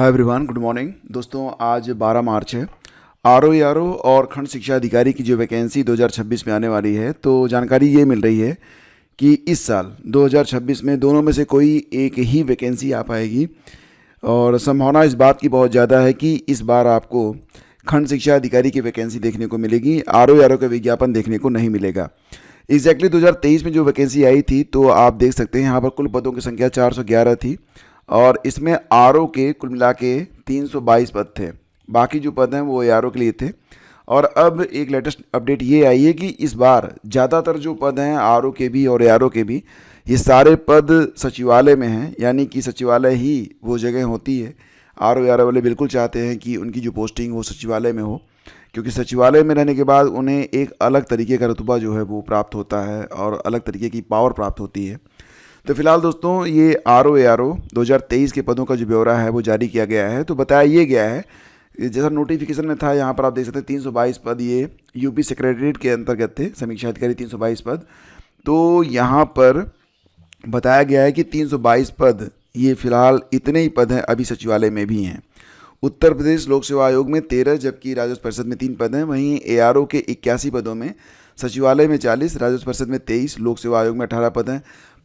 Hi everyone, good morning दोस्तों। आज 12 मार्च है। आरओ और खंड शिक्षा अधिकारी की जो वैकेंसी 2026 में आने वाली है, तो जानकारी ये मिल रही है कि इस साल 2026 में दोनों में से कोई एक ही वैकेंसी आ पाएगी। और संभावना इस बात की बहुत ज़्यादा है कि इस बार आपको खंड शिक्षा अधिकारी की वैकेंसी देखने को मिलेगी, आरओ का विज्ञापन देखने को नहीं मिलेगा। एग्जैक्टली 2023 में जो वैकेंसी आई थी, तो आप देख सकते हैं यहाँ पर कुल पदों की संख्या 411 थी और इसमें आरओ के कुल मिला के 322 पद थे। बाकी जो पद हैं वो आरओ के लिए थे। और अब एक लेटेस्ट अपडेट ये आई है कि इस बार ज़्यादातर जो पद हैं आरओ के भी और आरओ के भी, ये सारे पद सचिवालय में हैं, यानी कि सचिवालय ही वो जगह होती है। आरओ वाले बिल्कुल चाहते हैं कि उनकी जो पोस्टिंग वो सचिवालय में हो, क्योंकि सचिवालय में रहने के बाद उन्हें एक अलग तरीके का रुतबा जो है वो प्राप्त होता है और अलग तरीके की पावर प्राप्त होती है। तो फिलहाल दोस्तों, ये आरओ 2023 के पदों का जो ब्यौरा है वो जारी किया गया है। तो बताया ये गया है, जैसा नोटिफिकेशन में था, यहाँ पर आप देख सकते हैं 322 पद ये यूपी सेक्रेटरीट के अंतर्गत थे, समीक्षा अधिकारी 322 पद। तो यहाँ पर बताया गया है कि 322 पद ये फिलहाल इतने ही पद हैं, अभी सचिवालय में भी हैं। उत्तर प्रदेश लोक सेवा आयोग में 13 जबकि राजस्व परिषद में 3 पद हैं। वहीं एआरओ के 81 पदों में सचिवालय में 40, राजस्व परिषद में 23, लोक सेवा आयोग में 18 पद हैं।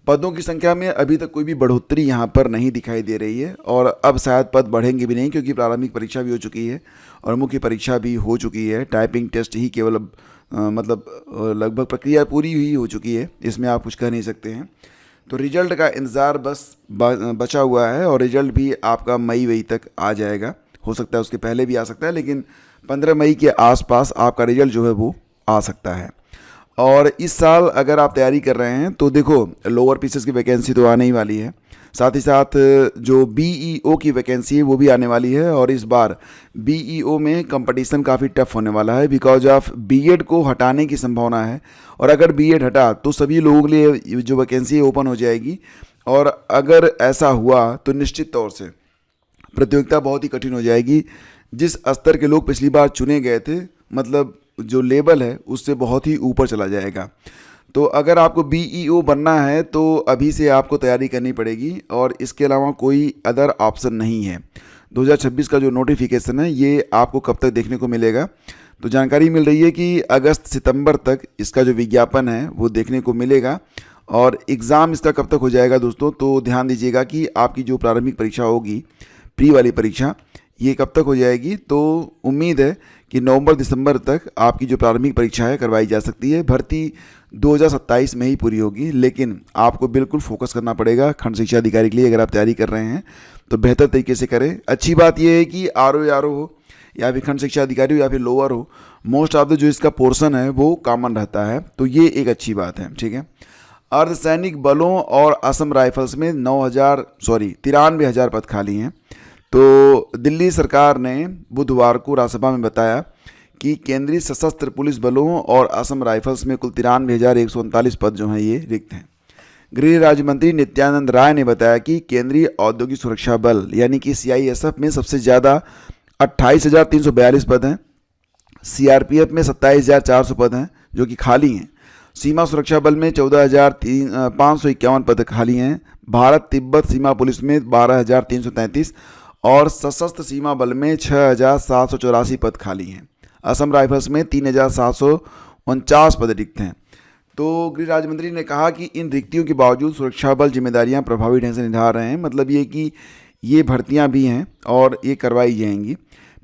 पदों की संख्या में अभी तक कोई भी बढ़ोतरी यहाँ पर नहीं दिखाई दे रही है और अब शायद पद बढ़ेंगे भी नहीं, क्योंकि प्रारंभिक परीक्षा भी हो चुकी है और मुख्य परीक्षा भी हो चुकी है। टाइपिंग टेस्ट ही केवल लगभग प्रक्रिया पूरी ही हो चुकी है, इसमें आप कुछ कह नहीं सकते हैं। तो रिजल्ट का इंतज़ार बस बचा हुआ है और रिजल्ट भी आपका मई तक आ जाएगा। हो सकता है उसके पहले भी आ सकता है, लेकिन 15 मई के आसपास आपका रिजल्ट जो है वो आ सकता है। और इस साल अगर आप तैयारी कर रहे हैं तो देखो, लोअर पीसेस की वैकेंसी तो आने ही वाली है, साथ ही साथ जो बीईओ की वैकेंसी है वो भी आने वाली है। और इस बार बीईओ में कंपटीशन काफ़ी टफ होने वाला है, बिकॉज ऑफ बीएड को हटाने की संभावना है। और अगर बीएड हटा तो सभी लोगों के लिए जो वैकेंसी है ओपन हो जाएगी। और अगर ऐसा हुआ तो निश्चित तौर से प्रतियोगिता बहुत ही कठिन हो जाएगी। जिस स्तर के लोग पिछली बार चुने गए थे, मतलब जो लेवल है उससे बहुत ही ऊपर चला जाएगा। तो अगर आपको बीईओ बनना है तो अभी से आपको तैयारी करनी पड़ेगी और इसके अलावा कोई अदर ऑप्शन नहीं है। 2026 का जो नोटिफिकेशन है ये आपको कब तक देखने को मिलेगा? तो जानकारी मिल रही है कि अगस्त सितंबर तक इसका जो विज्ञापन है वो देखने को मिलेगा। और एग्ज़ाम इसका कब तक हो जाएगा दोस्तों, तो ध्यान दीजिएगा कि आपकी जो प्रारंभिक परीक्षा होगी, प्री वाली परीक्षा, ये कब तक हो जाएगी। तो उम्मीद है कि नवंबर-दिसंबर तक आपकी जो प्रारंभिक परीक्षा है करवाई जा सकती है। भर्ती 2027 में ही पूरी होगी, लेकिन आपको बिल्कुल फोकस करना पड़ेगा खंड शिक्षा अधिकारी के लिए। अगर आप तैयारी कर रहे हैं तो बेहतर तरीके से करें। अच्छी बात यह है कि आरओ हो या फिर खंड शिक्षा अधिकारी हो या फिर लोअर हो, मोस्ट ऑफ द जो इसका पोर्शन है वो कॉमन रहता है, तो ये एक अच्छी बात है। ठीक है। अर्धसैनिक बलों और असम राइफल्स में 93,000 पद खाली हैं। तो दिल्ली सरकार ने बुधवार को राज्यसभा में बताया कि केंद्रीय सशस्त्र पुलिस बलों और असम राइफल्स में कुल 93,139 पद जो हैं ये रिक्त हैं। गृह राज्य मंत्री नित्यानंद राय ने बताया कि केंद्रीय औद्योगिक सुरक्षा बल यानी कि सीआईएसएफ में सबसे ज़्यादा 28,342 पद हैं। सीआरपीएफ में 27,400 पद हैं जो कि खाली हैं। सीमा सुरक्षा बल में 14,551 पद खाली हैं। भारत तिब्बत सीमा पुलिस में 12,333 और सशस्त्र सीमा बल में 6,784 पद खाली हैं। असम राइफल्स में 3,749 पद रिक्त हैं। तो गृह राज्य मंत्री ने कहा कि इन रिक्तियों के बावजूद सुरक्षा बल जिम्मेदारियां प्रभावी ढंग से निभा रहे हैं। मतलब ये कि ये भर्तियां भी हैं और ये करवाई जाएंगी।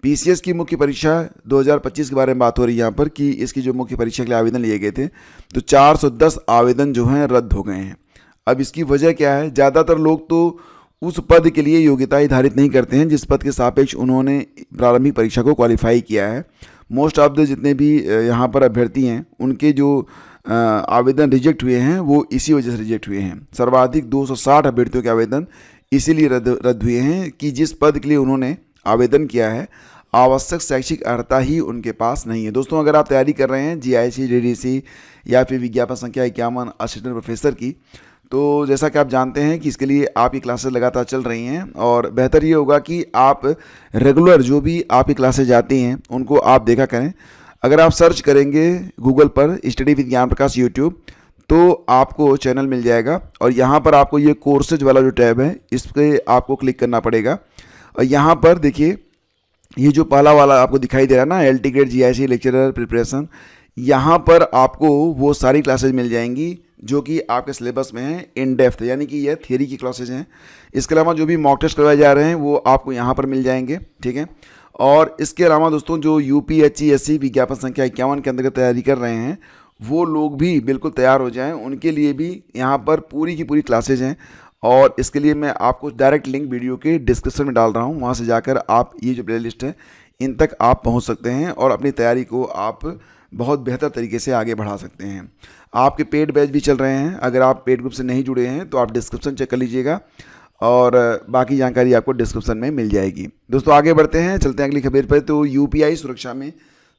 पीसीएस की मुख्य परीक्षा 2025 के बारे में बात हो रही है यहाँ पर, कि इसकी जो मुख्य परीक्षा के लिए आवेदन लिए गए थे तो 410 आवेदन जो हैं रद्द हो गए हैं। अब इसकी वजह क्या है? ज़्यादातर लोग तो उस पद के लिए योग्यता निर्धारित नहीं करते हैं जिस पद के सापेक्ष उन्होंने प्रारंभिक परीक्षा को क्वालिफाई किया है। मोस्ट ऑफ द जितने भी यहाँ पर अभ्यर्थी हैं उनके जो आवेदन रिजेक्ट हुए हैं वो इसी वजह से रिजेक्ट हुए हैं। सर्वाधिक 260 अभ्यर्थियों के आवेदन इसीलिए रद्द हुए हैं कि जिस पद के लिए उन्होंने आवेदन किया है आवश्यक शैक्षिक अर्हता ही उनके पास नहीं है। दोस्तों, अगर आप तैयारी कर रहे हैं जीआईसी, डीडीसी या फिर विज्ञापन संख्या 51 असिस्टेंट प्रोफेसर की, तो जैसा कि आप जानते हैं कि इसके लिए आपकी क्लासेस लगातार चल रही हैं और बेहतर ये होगा कि आप रेगुलर जो भी आपकी क्लासेस जाती हैं उनको आप देखा करें। अगर आप सर्च करेंगे गूगल पर स्टडी विद ज्ञान प्रकाश यूट्यूब, तो आपको चैनल मिल जाएगा और यहाँ पर आपको ये कोर्सेज वाला जो टैब है इस पर आपको क्लिक करना पड़ेगा। और यहाँ पर देखिए ये जो पहला वाला आपको दिखाई दे रहा है ना, L T grade GIC lecturer preparation, यहाँ पर आपको वो सारी क्लासेज मिल जाएंगी जो कि आपके सिलेबस में है इन डेप्थ, यानी कि ये थियरी की क्लासेज हैं। इसके अलावा जो भी मॉक टेस्ट करवाए जा रहे हैं वो आपको यहाँ पर मिल जाएंगे, ठीक है। और इसके अलावा दोस्तों जो UPSC विज्ञापन संख्या 51 के अंतर्गत तैयारी कर रहे हैं वो लोग भी बिल्कुल तैयार हो जाएं, उनके लिए भी यहाँ पर पूरी की पूरी क्लासेज हैं। और इसके लिए मैं आपको डायरेक्ट लिंक वीडियो के डिस्क्रिप्शन में डाल रहा हूँ, वहाँ से जाकर आप ये जो प्लेलिस्ट है इन तक आप पहुँच सकते हैं और अपनी तैयारी को आप बहुत बेहतर तरीके से आगे बढ़ा सकते हैं। आपके पेड बैच भी चल रहे हैं, अगर आप पेड ग्रुप से नहीं जुड़े हैं तो आप डिस्क्रिप्शन चेक कर लीजिएगा और बाकी जानकारी आपको डिस्क्रिप्शन में मिल जाएगी। दोस्तों आगे बढ़ते हैं, चलते हैं अगली खबर पर। तो UPI सुरक्षा में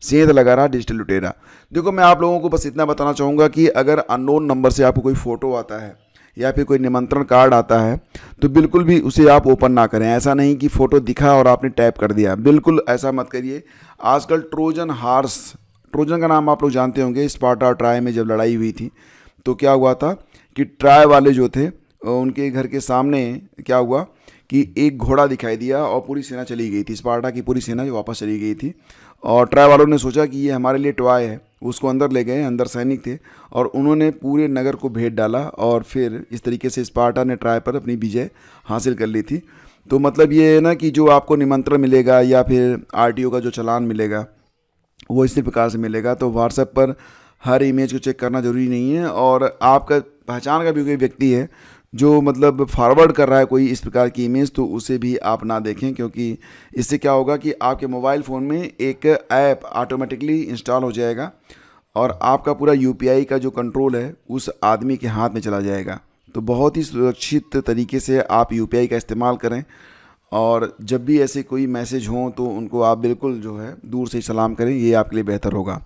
सेंध लगा रहा डिजिटल लुटेरा। देखो मैं आप लोगों को बस इतना बताना चाहूँगा कि अगर अननोन नंबर से आपको कोई फ़ोटो आता है या फिर कोई निमंत्रण कार्ड आता है तो बिल्कुल भी उसे आप ओपन ना करें। ऐसा नहीं कि फ़ोटो दिखा और आपने टैप कर दिया, बिल्कुल ऐसा मत करिए। आजकल ट्रोजन का नाम आप लोग जानते होंगे। स्पार्टा और ट्राय में जब लड़ाई हुई थी तो क्या हुआ था कि ट्राय वाले जो थे उनके घर के सामने क्या हुआ कि एक घोड़ा दिखाई दिया और पूरी सेना चली गई थी। स्पार्टा की पूरी सेना जो वापस चली गई थी और ट्राय वालों ने सोचा कि ये हमारे लिए टॉय है, उसको अंदर ले गए। अंदर सैनिक थे और उन्होंने पूरे नगर को भेद डाला और फिर इस तरीके से स्पार्टा ने ट्राय पर अपनी विजय हासिल कर ली थी। तो मतलब ये है ना कि जो आपको निमंत्रण मिलेगा या फिर RTO का जो चालान मिलेगा वो इसी प्रकार से मिलेगा। तो व्हाट्सएप पर हर इमेज को चेक करना ज़रूरी नहीं है। और आपका पहचान का भी कोई व्यक्ति है जो मतलब फॉरवर्ड कर रहा है कोई इस प्रकार की इमेज, तो उसे भी आप ना देखें, क्योंकि इससे क्या होगा कि आपके मोबाइल फ़ोन में एक ऐप ऑटोमेटिकली इंस्टॉल हो जाएगा और आपका पूरा UPI का जो कंट्रोल है उस आदमी के हाथ में चला जाएगा। तो बहुत ही सुरक्षित तरीके से आप UPI का इस्तेमाल करें और जब भी ऐसे कोई मैसेज हों तो उनको आप बिल्कुल जो है दूर से सलाम करें, ये आपके लिए बेहतर होगा।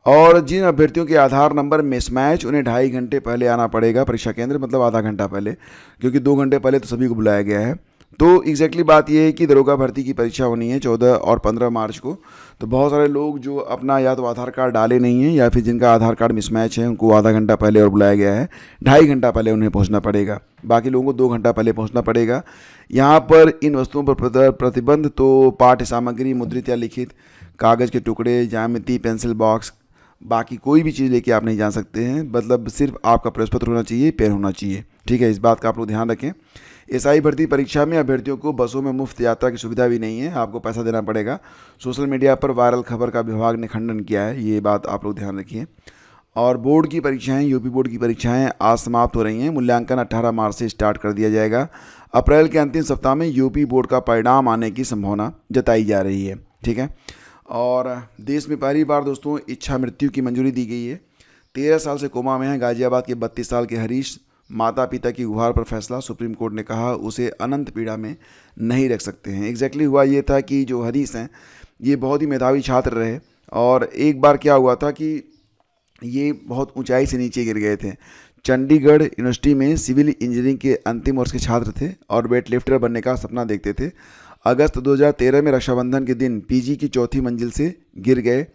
और जिन अभ्यर्थियों के आधार नंबर मिसमैच, उन्हें 2.5 घंटे पहले आना पड़ेगा परीक्षा केंद्र, मतलब आधा घंटा पहले, क्योंकि 2 घंटे पहले तो सभी को बुलाया गया है। तो एग्जैक्टली बात यह है कि दरोगा भर्ती की परीक्षा होनी है 14 और 15 मार्च को। तो बहुत सारे लोग जो अपना या तो आधार कार्ड डाले नहीं हैं या फिर जिनका आधार कार्ड मिसमैच है उनको आधा घंटा पहले और बुलाया गया है, 2.5 घंटा पहले उन्हें पहुंचना पड़ेगा। बाकी लोगों को 2 घंटा पहले पहुंचना पड़ेगा। यहाँ पर इन वस्तुओं पर प्रतिबंध, तो पाठ्य सामग्री, मुद्रित या लिखित, कागज़ के टुकड़े, ज्यामिति, पेंसिल बॉक्स, बाकी कोई भी चीज़ लेके आप नहीं जा सकते हैं। मतलब सिर्फ आपका प्रवेश पत्र होना चाहिए, पेन होना चाहिए, ठीक है। इस बात का आप लोग ध्यान रखें। SI भर्ती परीक्षा में अभ्यर्थियों को बसों में मुफ्त यात्रा की सुविधा भी नहीं है, आपको पैसा देना पड़ेगा। सोशल मीडिया पर वायरल खबर का विभाग ने खंडन किया है, ये बात आप लोग ध्यान रखिए। और बोर्ड की परीक्षाएं, UP बोर्ड की परीक्षाएं आज समाप्त हो रही हैं। मूल्यांकन 18 मार्च से स्टार्ट कर दिया जाएगा। अप्रैल के अंतिम सप्ताह में UP बोर्ड का परिणाम आने की संभावना जताई जा रही है, ठीक है। और देश में पहली बार दोस्तों इच्छा मृत्यु की मंजूरी दी गई है। 13 साल से कोमा में है गाजियाबाद के 32 साल के हरीश, माता पिता की गुहार पर फैसला, सुप्रीम कोर्ट ने कहा उसे अनंत पीड़ा में नहीं रख सकते हैं। एग्जैक्टली हुआ ये था कि जो हरीश हैं ये बहुत ही मेधावी छात्र रहे और एक बार क्या हुआ था कि ये बहुत ऊंचाई से नीचे गिर गए थे। चंडीगढ़ यूनिवर्सिटी में सिविल इंजीनियरिंग के अंतिम वर्ष के छात्र थे और वेट लिफ्टर बनने का सपना देखते थे। अगस्त 2013 में रक्षाबंधन के दिन PG की 4थी मंजिल से गिर गए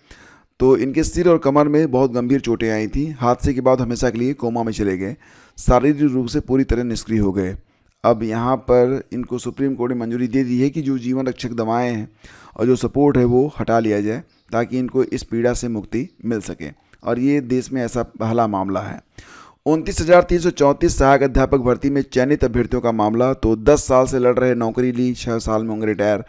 तो इनके सिर और कमर में बहुत गंभीर चोटें आई थी। हादसे के बाद हमेशा के लिए कोमा में चले गए, शारीरिक रूप से पूरी तरह निष्क्रिय हो गए। अब यहाँ पर इनको सुप्रीम कोर्ट ने मंजूरी दे दी है कि जो जीवन रक्षक दवाएं हैं और जो सपोर्ट है वो हटा लिया जाए ताकि इनको इस पीड़ा से मुक्ति मिल सके। और ये देश में ऐसा पहला मामला है। 29,334 सहायक अध्यापक भर्ती में चयनित अभ्यर्थियों का मामला। तो 10 साल से लड़ रहे, नौकरी ली, 6 साल में होंगे रिटायर।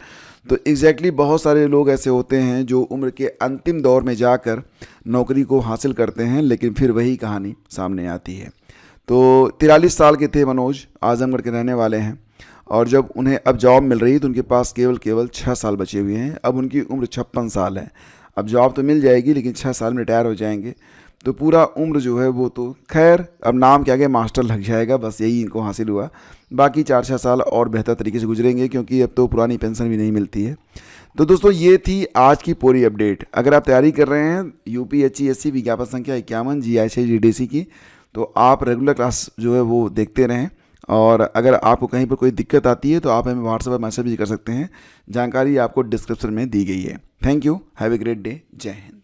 तो एग्जैक्टली बहुत सारे लोग ऐसे होते हैं जो उम्र के अंतिम दौर में जाकर नौकरी को हासिल करते हैं, लेकिन फिर वही कहानी सामने आती है। तो 43 साल के थे मनोज, आजमगढ़ के रहने वाले हैं और जब उन्हें अब जॉब मिल रही तो उनके पास केवल 6 साल बचे हुए हैं। अब उनकी उम्र 56 साल है। अब जॉब तो मिल जाएगी लेकिन 6 साल में रिटायर हो जाएंगे। तो पूरा उम्र जो है वो तो खैर अब नाम के आगे मास्टर लग जाएगा, बस यही इनको हासिल हुआ। बाकी 4-6 साल और बेहतर तरीके से गुजरेंगे क्योंकि अब तो पुरानी पेंशन भी नहीं मिलती है। तो दोस्तों ये थी आज की पूरी अपडेट। अगर आप तैयारी कर रहे हैं UPSC विज्ञापन संख्या 51 GIC GDC की तो आप रेगुलर क्लास जो है वो देखते रहें। और अगर आपको कहीं पर कोई दिक्कत आती है तो आप हमें व्हाट्सएप पर मैसेज भी कर सकते हैं। जानकारी आपको डिस्क्रिप्शन में दी गई है। Thank you, have a great day, जय हिंद।